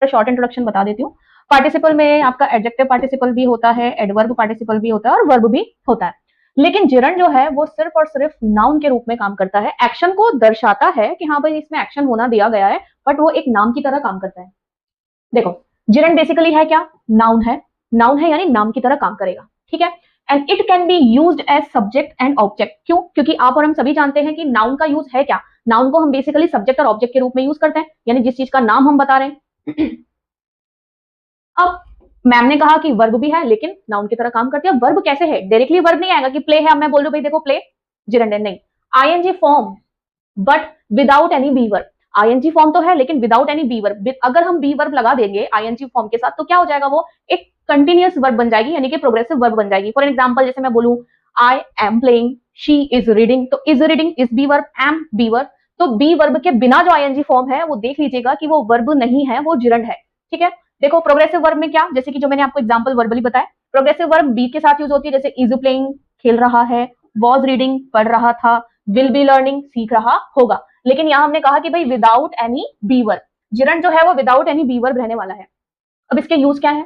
इसका short introduction बता देती हूँ। पार्टिसिपल में आपका एडजेक्टिव पार्टिसिपल भी होता है, एडवर्ब पार्टिसिपल भी होता है और वर्ब भी होता है। लेकिन जिरंड जो है वो सिर्फ और सिर्फ नाउन के रूप में काम करता है, एक्शन को दर्शाता है कि हाँ भाई इसमें एक्शन होना दिया गया है, बट वो एक नाम की तरह काम करता है। देखो जिरंड बेसिकली है क्या, नाउन है, नाउन है यानी नाम की तरह काम करेगा, ठीक है। And it can be used as subject and object. क्यों? क्योंकि आप और हम सभी जानते हैं कि नाउन का यूज है क्या, नाउन को हम बेसिकली सब्जेक्ट और ऑब्जेक्ट के रूप में यूज करते हैं, यानी जिस चीज का नाम हम बता रहे हैं। अब मैम ने कहा कि वर्ब भी है लेकिन नाउन की तरह काम करती है। वर्ब कैसे है? डायरेक्टली वर्ब नहीं आएगा कि प्ले है, अब मैं बोल रहा हूं भाई देखो प्ले, जिरंड है, नहीं, ING form but without any be verb. ING form तो है लेकिन विदाउट एनी बी वर्ब। अगर हम बी वर्ब लगा देंगे आईएनजी फॉर्म के साथ तो क्या हो जाएगा, वो एक कंटिन्यूअस वर्ब बन जाएगी, यानी कि प्रोग्रेसिव वर्ब बन जाएगी। फॉर एग्जांपल जैसे मैं बोलूं I am playing, she is reading, तो is reading is be verb, am be verb. तो बी वर्ब के बिना जो आईएनजी फॉर्म है वो देख लीजिएगा कि वो वर्ब नहीं है, वो जिरंड है, ठीक है। देखो प्रोग्रेसिव वर्ब में क्या, जैसे कि जो मैंने आपको एग्जांपल वर्बली बताया, प्रोग्रेसिव वर्ब बी के साथ यूज होती है, जैसे इज प्लेइंग खेल रहा है, वॉज रीडिंग पढ़ रहा था, विल बी लर्निंग सीख रहा होगा। लेकिन यहां हमने कहा कि भाई without any be verb, gerund जो है वो विदाउट एनी बी वर्ब रहने वाला है। अब इसके यूज क्या है,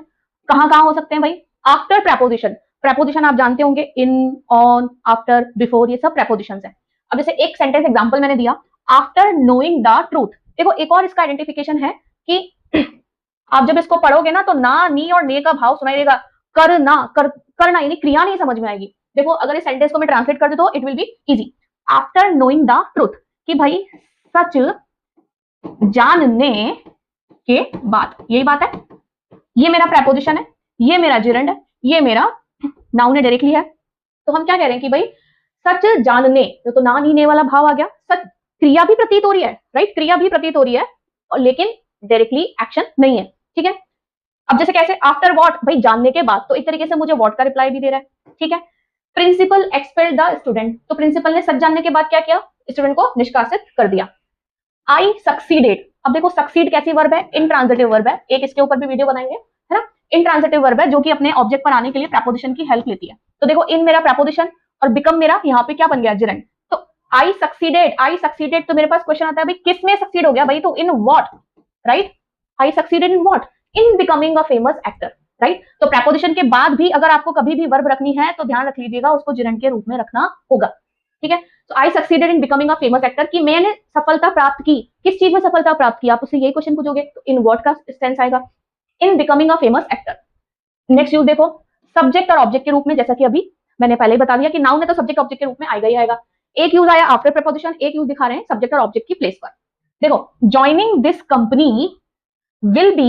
कहां कहां हो सकते हैं भाई, आफ्टर प्रेपोजिशन। प्रेपोजिशन आप जानते होंगे, इन, ऑन, आफ्टर, बिफोर, ये सब प्रेपोजिशंस हैं। अब जैसे एक सेंटेंस एग्जांपल मैंने दिया, आफ्टर नोइंग द ट्रूथ। देखो एक और इसका आइडेंटिफिकेशन है कि आप जब इसको पढ़ोगे ना तो ना, नी और ने का भाव सुनाई देगा, करना, करना यानी क्रिया नहीं समझ में आएगी। देखो अगर इस सेंटेंस को मैं ट्रांसलेट कर दूं तो it will be easy. After knowing the truth, कि भाई सच जानने के बाद, यही बात है। ये मेरा प्रेपोजिशन है, ये मेरा जिरंड है, ये मेरा नाउन है, डायरेक्टली है। तो हम क्या कह रहे हैं कि भाई सच जानने, तो ना नी ने वाला भाव आ गया, सच क्रिया भी प्रतीत हो रही है, राइट, क्रिया भी प्रतीत हो रही है और लेकिन डायरेक्टली एक्शन नहीं है, ठीक है। अब जैसे कैसे, आफ्टर व्हाट, भाई जानने के बाद, तो एक तरीके से मुझे व्हाट का रिप्लाई भी दे रहा है, ठीक है। प्रिंसिपल एक्सपेल्ड द स्टूडेंट, तो प्रिंसिपल ने सच जानने के बाद क्या किया, स्टूडेंट को निष्कासित कर दिया। आई सक्सीडेड, अब देखो सक्सीड कैसी वर्ब है, इंट्रांजिटिव वर्ब है, एक इसके ऊपर भी वीडियो बनाएंगे, है ना। इंट्रांजिटिव वर्ब है जो कि अपने ऑब्जेक्ट पर आने के लिए प्रेपोजिशन की हेल्प लेती है। तो देखो इन मेरा प्रेपोजिशन और बिकम मेरा यहाँ पे क्या बन गया, जिरंड। तो आई सक्सीडेड, तो मेरे पास क्वेश्चन आता है भाई किस में सक्सीड हो गया भाई, तो in what, right, I succeeded in what, in becoming a famous actor, right. तो प्रेपोजिशन के बाद भी अगर आपको कभी भी वर्ब रखनी है तो ध्यान रख लीजिएगा उसको जिरंड के रूप में रखना होगा, ठीक है। तो I succeeded in becoming a famous actor, कि मैंने सफलता प्राप्त की, किस चीज में सफलता प्राप्त की, आप उससे यही क्वेश्चन पूछोगे तो इन व्हाट का टेंस आएगा, इन becoming a famous actor. Next use देखो, सब्जेक्ट और ऑब्जेक्ट के रूप में, जैसा कि अभी मैंने पहले ही बता दिया कि नाउन है तो सब्जेक्ट ऑब्जेक्ट के रूप में आएगा ही आएगा। एक यूज आया आफ्टर प्रेपोजिशन, एक यूज दिखा रहे हैं सब्जेक्ट और ऑब्जेक्ट की प्लेस पर। देखो joining this company will be